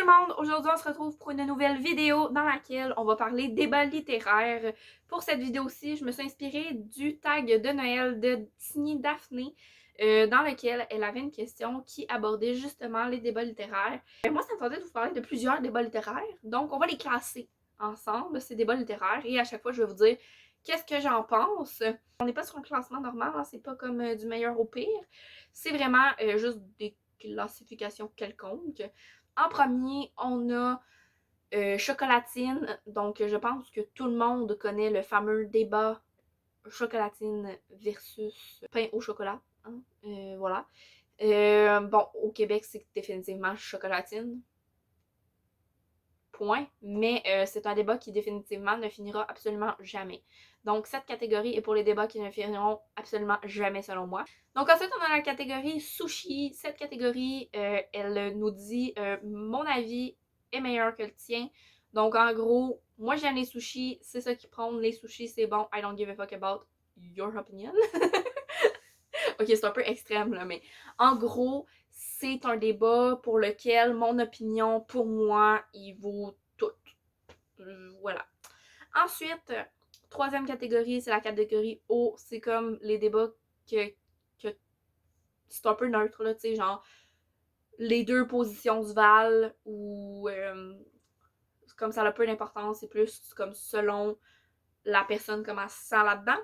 tout le monde! Aujourd'hui, on se retrouve pour une nouvelle vidéo dans laquelle on va parler débat littéraire. Pour cette vidéo-ci, je me suis inspirée du tag de Noël de Tiny Daphné, dans lequel elle avait une question qui abordait justement les débats littéraires. Moi, ça me tentait de vous parler de plusieurs débats littéraires, donc on va les classer ensemble, ces débats littéraires, et à chaque fois, je vais vous dire qu'est-ce que j'en pense. On n'est pas sur un classement normal, hein, c'est pas comme du meilleur au pire, c'est vraiment juste des classifications quelconques. En premier, on a chocolatine. Donc, je pense que tout le monde connaît le fameux débat chocolatine versus pain au chocolat. Hein? Voilà. Bon, au Québec, c'est définitivement chocolatine. Point. Mais c'est un débat qui définitivement ne finira absolument jamais. Donc, cette catégorie est pour les débats qui ne finiront absolument jamais selon moi. Donc, ensuite, on a la catégorie sushi. Cette catégorie, elle nous dit mon avis est meilleur que le tien. Donc, en gros, moi j'aime les sushis, c'est ça qui prône. Les sushis, c'est bon. I don't give a fuck about your opinion. Ok, c'est un peu extrême là, mais en gros, c'est un débat pour lequel mon opinion, pour moi, il vaut tout. Voilà. Ensuite, troisième catégorie, c'est la catégorie O. C'est comme les débats que c'est un peu neutre, là, tu sais, genre les deux positions se valent ou comme ça n'a peu d'importance, c'est plus comme selon la personne comment elle se sent là-dedans.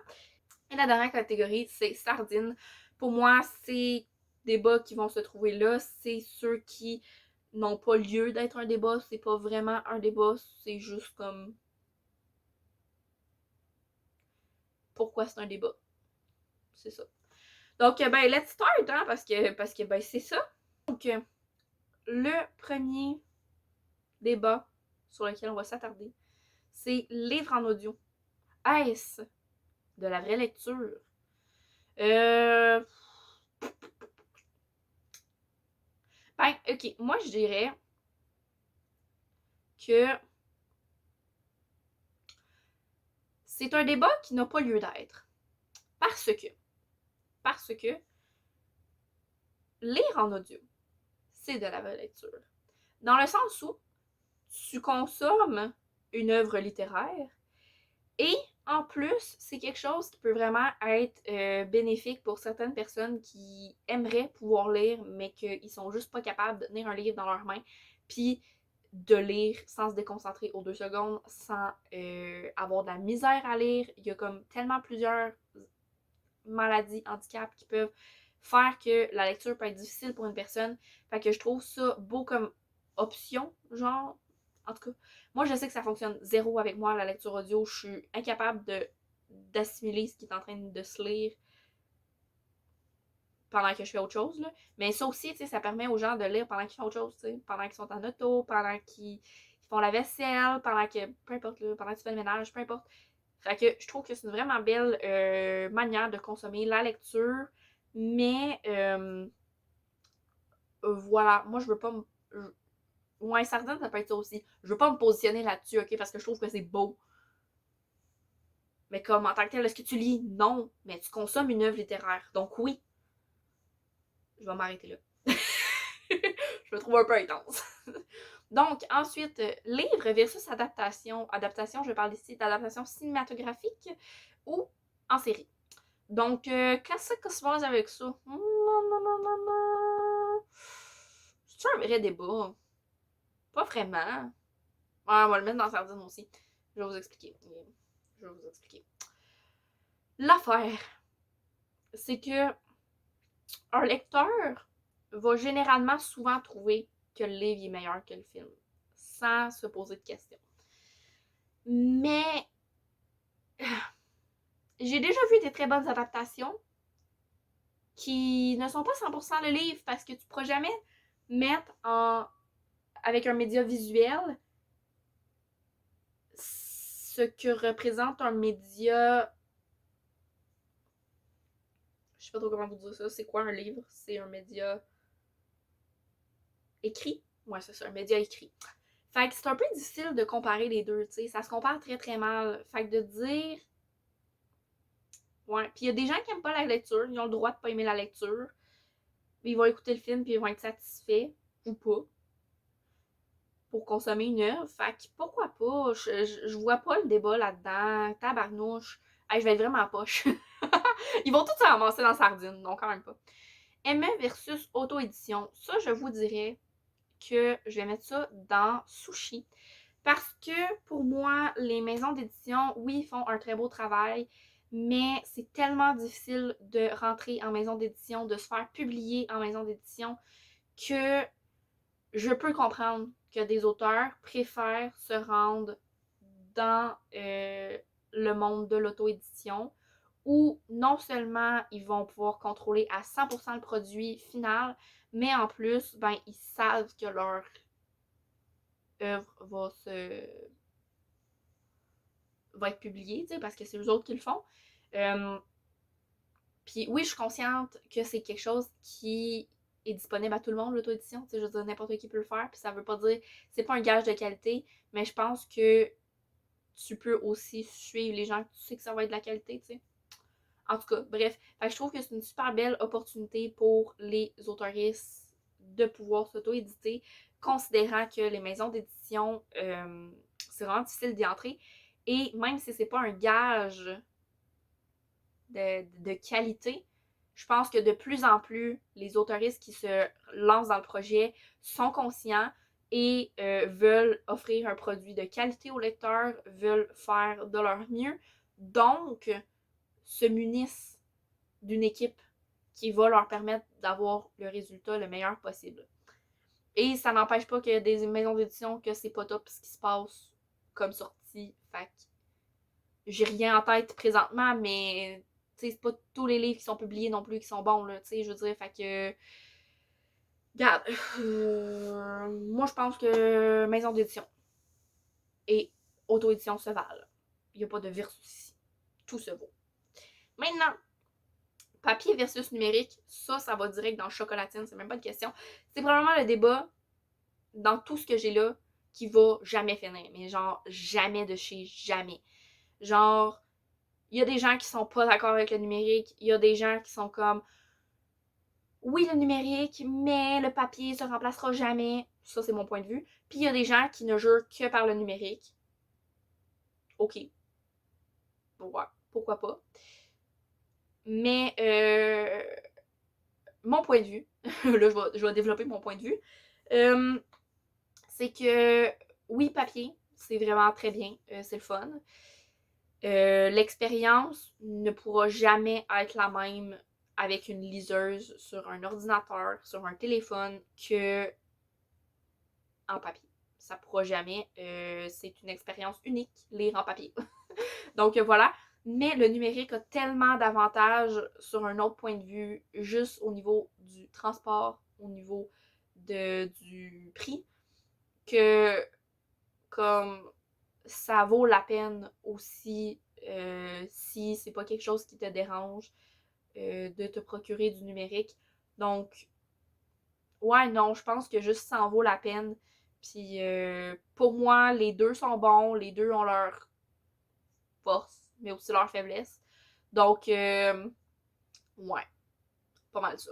Et la dernière catégorie, c'est sardine. Pour moi, ces débats qui vont se trouver là, c'est ceux qui n'ont pas lieu d'être un débat. C'est pas vraiment un débat, c'est juste comme pourquoi c'est un débat. C'est ça. Donc, ben, let's start, hein, parce que ben, c'est ça. Donc, le premier débat sur lequel on va s'attarder, c'est livre en audio. Est-ce de la vraie lecture? Ben, ok, moi je dirais que c'est un débat qui n'a pas lieu d'être. Parce que lire en audio, c'est de la vraie lecture. Dans le sens où tu consommes une œuvre littéraire et en plus, c'est quelque chose qui peut vraiment être bénéfique pour certaines personnes qui aimeraient pouvoir lire, mais qu'ils sont juste pas capables de tenir un livre dans leurs mains, puis de lire sans se déconcentrer aux 2 secondes, sans avoir de la misère à lire. Il y a comme tellement plusieurs maladies, handicaps qui peuvent faire que la lecture peut être difficile pour une personne. Fait que je trouve ça beau comme option, genre. En tout cas, moi je sais que ça fonctionne zéro avec moi, la lecture audio. Je suis incapable d'assimiler ce qui est en train de se lire pendant que je fais autre chose, là. Mais ça aussi, tu sais, ça permet aux gens de lire pendant qu'ils font autre chose, tu sais. Pendant qu'ils sont en auto, pendant qu'ils font la vaisselle, pendant que, peu importe, là, pendant que tu fais le ménage, peu importe. Fait que je trouve que c'est une vraiment belle manière de consommer la lecture. Mais voilà, moi je veux pas me. Ouais, sardine, ça peut être ça aussi. Je veux pas me positionner là-dessus, ok, parce que je trouve que c'est beau. Mais comme en tant que tel, est-ce que tu lis? Non. Mais tu consommes une œuvre littéraire. Donc oui. Je vais m'arrêter là. Je me trouve un peu intense. Donc, ensuite, livre versus adaptation. Adaptation, je parle ici d'adaptation cinématographique ou en série. Donc, qu'est-ce que se passe avec ça? C'est un vrai débat. Pas vraiment. Ouais, on va le mettre dans Sardine aussi. Je vais vous expliquer. L'affaire, c'est que un lecteur va généralement souvent trouver que le livre est meilleur que le film, sans se poser de questions. Mais j'ai déjà vu des très bonnes adaptations qui ne sont pas 100% le livre parce que tu ne pourras jamais mettre avec un média visuel ce que représente un média. Je sais pas trop comment vous dire ça. C'est quoi un livre? C'est un média écrit? Ouais, c'est ça, un média écrit. Fait que c'est un peu difficile de comparer les deux, tu sais. Ça se compare très très mal. Fait que de dire. Ouais. Puis il y a des gens qui aiment pas la lecture. Ils ont le droit de pas aimer la lecture. Ils vont écouter le film puis ils vont être satisfaits ou pas. pour consommer une œuvre. Fait que pourquoi pas? Je vois pas le débat là-dedans. Tabarnouche. Hey, je vais être vraiment poche. Ils vont tous se ramasser dans la sardine, donc quand même pas. ME versus auto-édition. Ça, je vous dirais que je vais mettre ça dans sushi. Parce que pour moi, les maisons d'édition, oui, font un très beau travail, mais c'est tellement difficile de rentrer en maison d'édition, de se faire publier en maison d'édition, que je peux comprendre que des auteurs préfèrent se rendre dans le monde de l'auto-édition où non seulement ils vont pouvoir contrôler à 100% le produit final, mais en plus, ben, ils savent que leur œuvre va être publiée, parce que c'est eux autres qui le font. Puis oui, je suis consciente que c'est quelque chose qui est disponible à tout le monde, l'auto-édition. Je veux dire, n'importe qui peut le faire. Puis ça veut pas dire, c'est pas un gage de qualité, mais je pense que tu peux aussi suivre les gens que tu sais que ça va être de la qualité, tu sais. En tout cas, bref. Fait que je trouve que c'est une super belle opportunité pour les autoristes de pouvoir s'auto-éditer, considérant que les maisons d'édition, c'est vraiment difficile d'y entrer. Et même si c'est pas un gage de qualité, je pense que de plus en plus, les autoristes qui se lancent dans le projet sont conscients et veulent offrir un produit de qualité aux lecteurs, veulent faire de leur mieux, donc se munissent d'une équipe qui va leur permettre d'avoir le résultat le meilleur possible. Et ça n'empêche pas qu'il y a des maisons d'édition que c'est pas top ce qui se passe comme sortie. Fait que j'ai rien en tête présentement, mais c'est pas tous les livres qui sont publiés non plus qui sont bons, là, je veux dire, fait que regarde, moi je pense que maison d'édition et auto-édition se valent. Il n'y a pas de versus ici. Tout se vaut. Maintenant, papier versus numérique, ça va direct dans chocolatine, c'est même pas de question. C'est probablement le débat dans tout ce que j'ai là qui va jamais finir, mais genre jamais de chez jamais. Genre, il y a des gens qui sont pas d'accord avec le numérique, il y a des gens qui sont comme oui, le numérique, mais le papier se remplacera jamais. Ça, c'est mon point de vue. Puis il y a des gens qui ne jurent que par le numérique. OK. Ouais, pourquoi pas. Mais mon point de vue, là, je vais développer mon point de vue, c'est que oui, papier, c'est vraiment très bien, c'est le fun. L'expérience ne pourra jamais être la même avec une liseuse sur un ordinateur, sur un téléphone, que en papier. Ça ne pourra jamais. C'est une expérience unique, lire en papier. Donc voilà. Mais le numérique a tellement d'avantages sur un autre point de vue, juste au niveau du transport, au niveau du prix, que comme ça vaut la peine aussi, si c'est pas quelque chose qui te dérange, de te procurer du numérique. Donc, ouais, non, je pense que juste ça en vaut la peine. Puis pour moi, les deux sont bons, les deux ont leur force, mais aussi leur faiblesse. Donc, ouais, pas mal ça.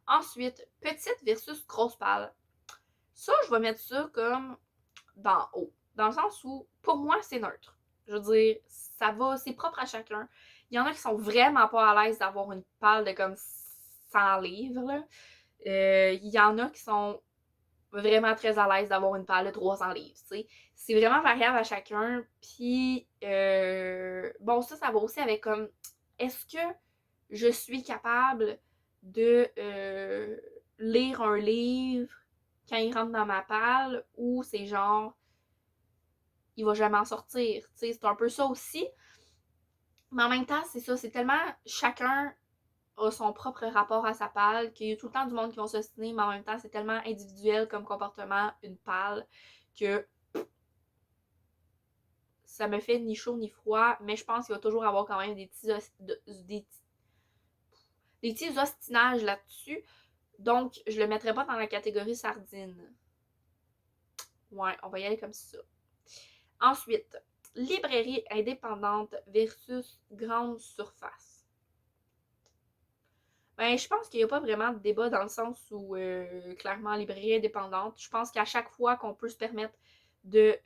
Ensuite, petite versus grosse pâle. Ça, je vais mettre ça comme d'en haut. Dans le sens où, pour moi, c'est neutre. Je veux dire, ça va, c'est propre à chacun. Il y en a qui sont vraiment pas à l'aise d'avoir une pâle de comme 100 livres, là. Il y en a qui sont vraiment très à l'aise d'avoir une palle de 300 livres, tu sais. C'est vraiment variable à chacun. Puis, bon, ça va aussi avec comme, est-ce que je suis capable de lire un livre quand il rentre dans ma palle ou c'est genre, il va jamais en sortir, tu sais, c'est un peu ça aussi. Mais en même temps, c'est ça, c'est tellement chacun a son propre rapport à sa palle, qu'il y a tout le temps du monde qui vont s'ostiner, mais en même temps, c'est tellement individuel comme comportement, une palle, que ça me fait ni chaud ni froid, mais je pense qu'il va toujours avoir quand même des petits ostinages là-dessus. Donc, je le mettrai pas dans la catégorie sardine. Ouais, on va y aller comme ça. Ensuite, librairie indépendante versus grande surface. Ben, je pense qu'il n'y a pas vraiment de débat dans le sens où, clairement, librairie indépendante, je pense qu'à chaque fois qu'on peut se permettre de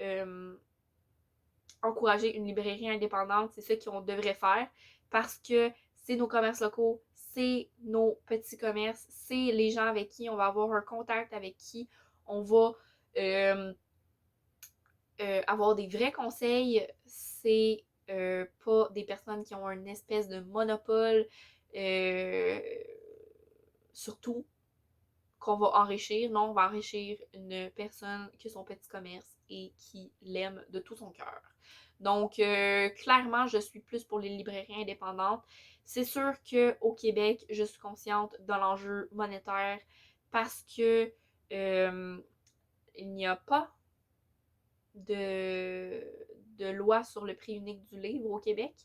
encourager une librairie indépendante, c'est ça qu'on devrait faire parce que c'est nos commerces locaux, c'est nos petits commerces, c'est les gens avec qui on va avoir un contact, avec qui on va euh, avoir des vrais conseils, c'est pas des personnes qui ont une espèce de monopole euh, sur tout qu'on va enrichir. Non, on va enrichir une personne qui a son petit commerce et qui l'aime de tout son cœur. Donc, clairement, je suis plus pour les librairies indépendantes. C'est sûr qu'au Québec, je suis consciente de l'enjeu monétaire parce que il n'y a pas de, de loi sur le prix unique du livre au Québec,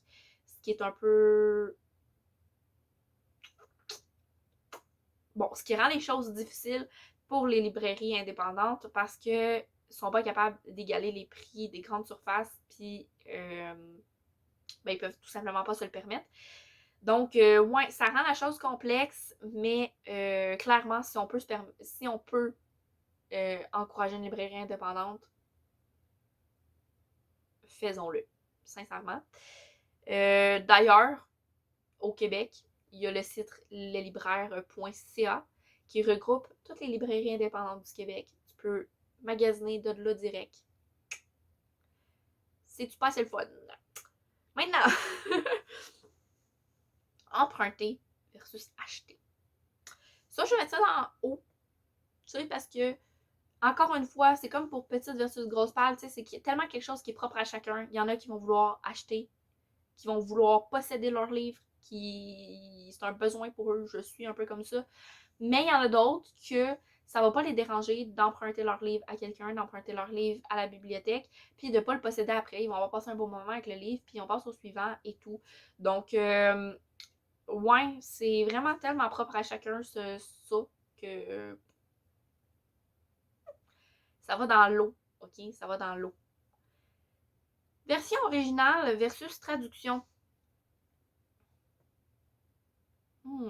ce qui est un peu... Bon, ce qui rend les choses difficiles pour les librairies indépendantes parce que sont pas capables d'égaler les prix des grandes surfaces, puis ben, ils peuvent tout simplement pas se le permettre. Donc, ouais, ça rend la chose complexe, mais clairement, si on peut encourager une librairie indépendante, faisons-le, sincèrement. D'ailleurs, au Québec, il y a le site leslibraires.ca qui regroupe toutes les librairies indépendantes du Québec. Tu peux magasiner de là direct. C'est-tu pas assez le fun? Maintenant, emprunter versus acheter. Ça, je vais mettre ça dans haut. Tu sais, parce que, encore une fois, c'est comme pour petite versus grosse palle, tu sais, c'est qu'il y a tellement quelque chose qui est propre à chacun. Il y en a qui vont vouloir acheter, qui vont vouloir posséder leur livre, qui c'est un besoin pour eux. Je suis un peu comme ça. Mais il y en a d'autres que ça va pas les déranger d'emprunter leur livre à quelqu'un, d'emprunter leur livre à la bibliothèque, puis de pas le posséder après. Ils vont avoir passé un bon moment avec le livre, puis on passe au suivant et tout. Donc, ouais, c'est vraiment tellement propre à chacun, ça, que ça va dans l'eau, ok? Ça va dans l'eau. Version originale versus traduction. Hmm.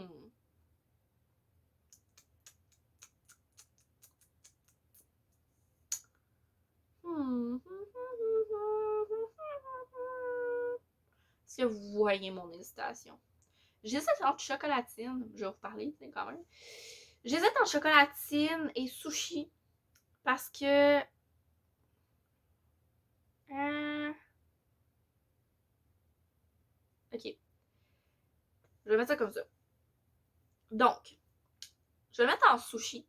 Hmm. Est-ce que vous voyez mon hésitation? J'hésite entre chocolatine, je vais vous parler quand même. J'hésite entre chocolatine et sushi parce que... ok, je vais mettre ça comme ça. Donc, je vais le mettre en sushi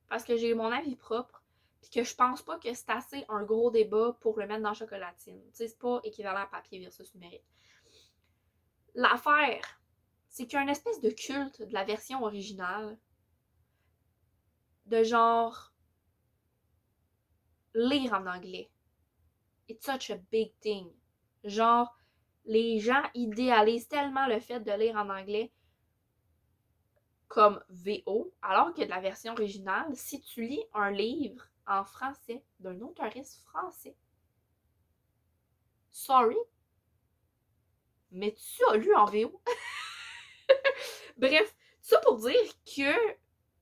parce que j'ai mon avis propre puis que je pense pas que c'est assez un gros débat pour le mettre dans chocolatine. Tu sais, c'est pas équivalent à papier versus numérique. L'affaire, c'est qu'il y a une espèce de culte de la version originale de genre lire en anglais. It's such a big thing. Genre, les gens idéalisent tellement le fait de lire en anglais comme VO, alors que de la version originale, si tu lis un livre en français d'un auteuriste français, sorry, mais tu as lu en VO. Bref, ça pour dire que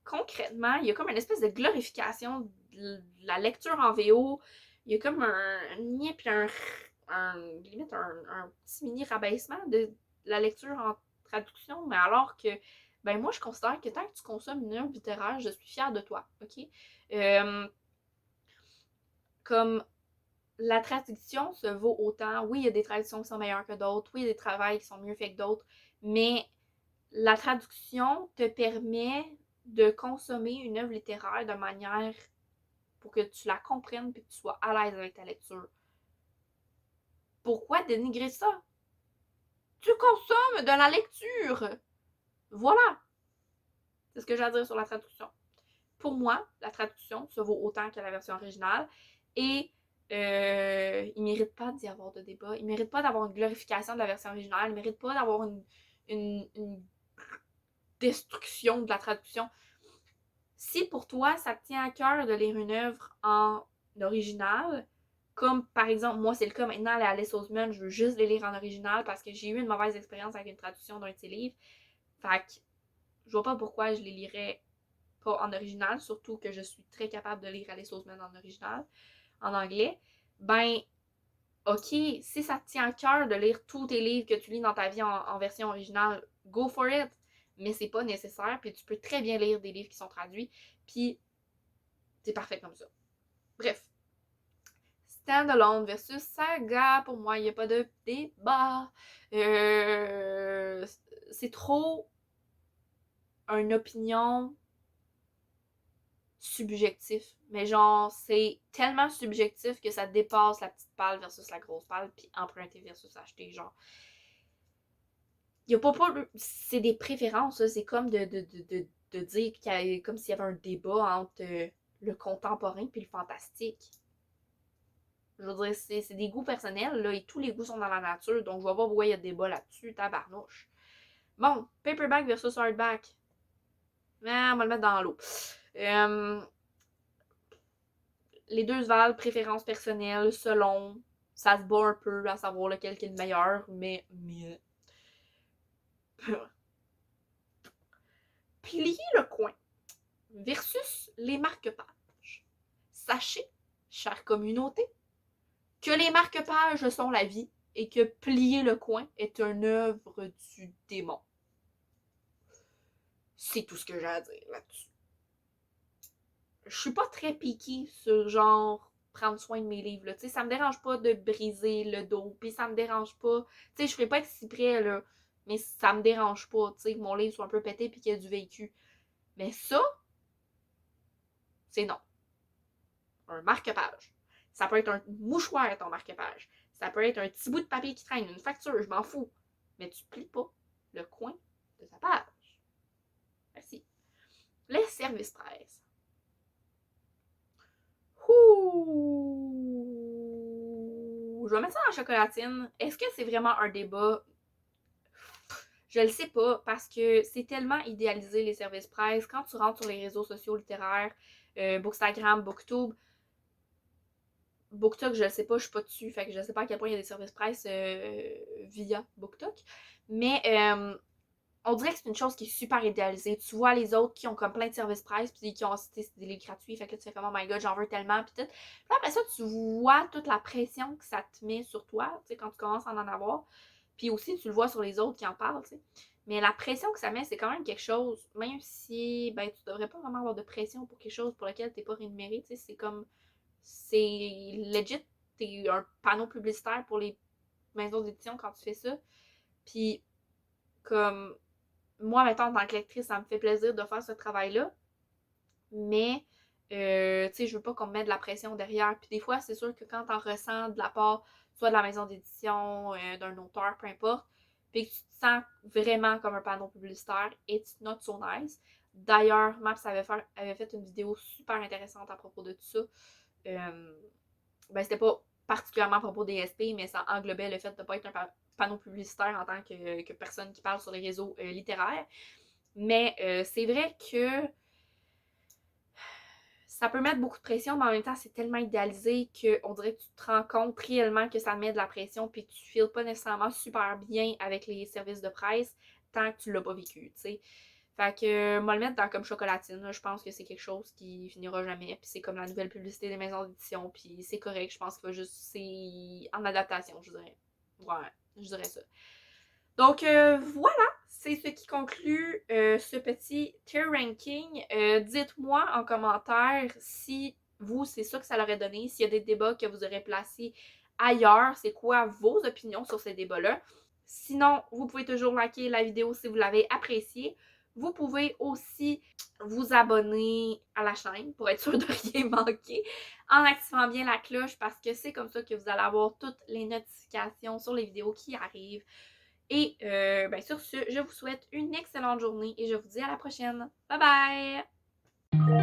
concrètement, il y a comme une espèce de glorification de la lecture en VO. Il y a comme un nid puis limite un petit mini rabaissement de la lecture en traduction, mais alors que ben moi je considère que tant que tu consommes une œuvre littéraire, je suis fière de toi, ok? Euh, comme la traduction se vaut autant. Oui, il y a des traductions qui sont meilleures que d'autres. Oui, il y a des travails qui sont mieux faits que d'autres. Mais la traduction te permet de consommer une œuvre littéraire de manière pour que tu la comprennes et que tu sois à l'aise avec ta lecture. Pourquoi dénigrer ça? Tu consommes de la lecture! Voilà! C'est ce que j'ai à dire sur la traduction. Pour moi, la traduction se vaut autant que la version originale et il ne mérite pas d'y avoir de débat. Il ne mérite pas d'avoir une glorification de la version originale. Il ne mérite pas d'avoir une destruction de la traduction. Si pour toi, ça te tient à cœur de lire une œuvre en original, comme par exemple, moi c'est le cas maintenant, les Alice Oseman, je veux juste les lire en original parce que j'ai eu une mauvaise expérience avec une traduction d'un de ses livres. Fait que je vois pas pourquoi je les lirais pas en original, surtout que je suis très capable de lire Alice Oseman en original, en anglais. Ben, ok, si ça te tient à cœur de lire tous tes livres que tu lis dans ta vie en version originale, go for it! Mais c'est pas nécessaire, puis tu peux très bien lire des livres qui sont traduits, puis c'est parfait comme ça. Bref. Standalone versus saga, pour moi, il n'y a pas de débat. C'est trop une opinion subjectif. Mais genre, c'est tellement subjectif que ça dépasse la petite palle versus la grosse palle, puis emprunter versus acheter, genre. Il y a pas c'est des préférences, c'est comme de dire qu'il y a comme s'il y avait un débat entre le contemporain puis le fantastique. Je veux dire, c'est des goûts personnels, là, et tous les goûts sont dans la nature, donc je vois pas pourquoi il y a débat là-dessus, tabarnouche. Bon, paperback versus hardback. On va le mettre dans l'eau. Les deux se valent, préférence personnelle, selon. Ça se bat un peu à savoir lequel qui est le meilleur, mais mieux. Plier le coin versus les marque-pages. Sachez, chère communauté, que les marque-pages sont la vie et que plier le coin est une œuvre du démon. C'est tout ce que j'ai à dire là-dessus. Je suis pas très piquée sur genre prendre soin de mes livres. Là. Ça me dérange pas de briser le dos, puis ça me dérange pas. Je ferais pas être si près, là, mais ça me dérange pas que mon livre soit un peu pété puis qu'il y ait du vécu. Mais ça, c'est non. Un marque-page. Ça peut être un mouchoir, ton marque-page. Ça peut être un petit bout de papier qui traîne, une facture, je m'en fous. Mais tu plies pas le coin de ta page. Merci. Les services presse. Ouh! Je vais mettre ça dans la chocolatine. Est-ce que c'est vraiment un débat? Je le sais pas, parce que c'est tellement idéalisé les services presse. Quand tu rentres sur les réseaux sociaux littéraires, Bookstagram, Booktube, BookTok, je le sais pas, je suis pas dessus, fait que je sais pas à quel point il y a des services presse via BookTok. Mais on dirait que c'est une chose qui est super idéalisée. Tu vois les autres qui ont comme plein de services presse, puis qui ont cité des livres gratuits, fait que là tu fais comme oh my god, j'en veux tellement, puis tout. Puis après ça, tu vois toute la pression que ça te met sur toi, tu sais, quand tu commences à en avoir. Puis aussi, tu le vois sur les autres qui en parlent, tu sais. Mais la pression que ça met, c'est quand même quelque chose, même si, ben, tu devrais pas vraiment avoir de pression pour quelque chose pour lequel t'es pas rémunéré, tu sais, c'est comme, c'est legit, t'es un panneau publicitaire pour les maisons d'édition quand tu fais ça. Puis, comme, moi, mettons, en tant que lectrice, ça me fait plaisir de faire ce travail-là, mais, tu sais, je veux pas qu'on me mette de la pression derrière. Puis des fois, c'est sûr que quand t'en ressens de la part, soit de la maison d'édition, d'un auteur, peu importe, puis que tu te sens vraiment comme un panneau publicitaire, it's not so nice. D'ailleurs, Maps avait fait une vidéo super intéressante à propos de tout ça. Ben, c'était pas particulièrement à propos des SP, mais ça englobait le fait de ne pas être un panneau publicitaire en tant que personne qui parle sur les réseaux littéraires. Mais c'est vrai que ça peut mettre beaucoup de pression, mais en même temps, c'est tellement idéalisé qu'on dirait que tu te rends compte réellement que ça met de la pression, puis tu files pas nécessairement super bien avec les services de presse tant que tu l'as pas vécu, tu sais. Fait que, moi le mettre dans comme chocolatine, là, je pense que c'est quelque chose qui finira jamais, puis c'est comme la nouvelle publicité des maisons d'édition, puis c'est correct, je pense que c'est en adaptation, je dirais. Ouais, je dirais ça. Donc, voilà, c'est ce qui conclut ce petit tier ranking. Dites-moi en commentaire si vous, c'est ça que ça leur aurait donné, s'il y a des débats que vous aurez placés ailleurs, c'est quoi vos opinions sur ces débats-là. Sinon, vous pouvez toujours liker la vidéo si vous l'avez appréciée. Vous pouvez aussi vous abonner à la chaîne pour être sûr de rien manquer en activant bien la cloche parce que c'est comme ça que vous allez avoir toutes les notifications sur les vidéos qui arrivent. Et ben sur ce, je vous souhaite une excellente journée et je vous dis à la prochaine. Bye bye!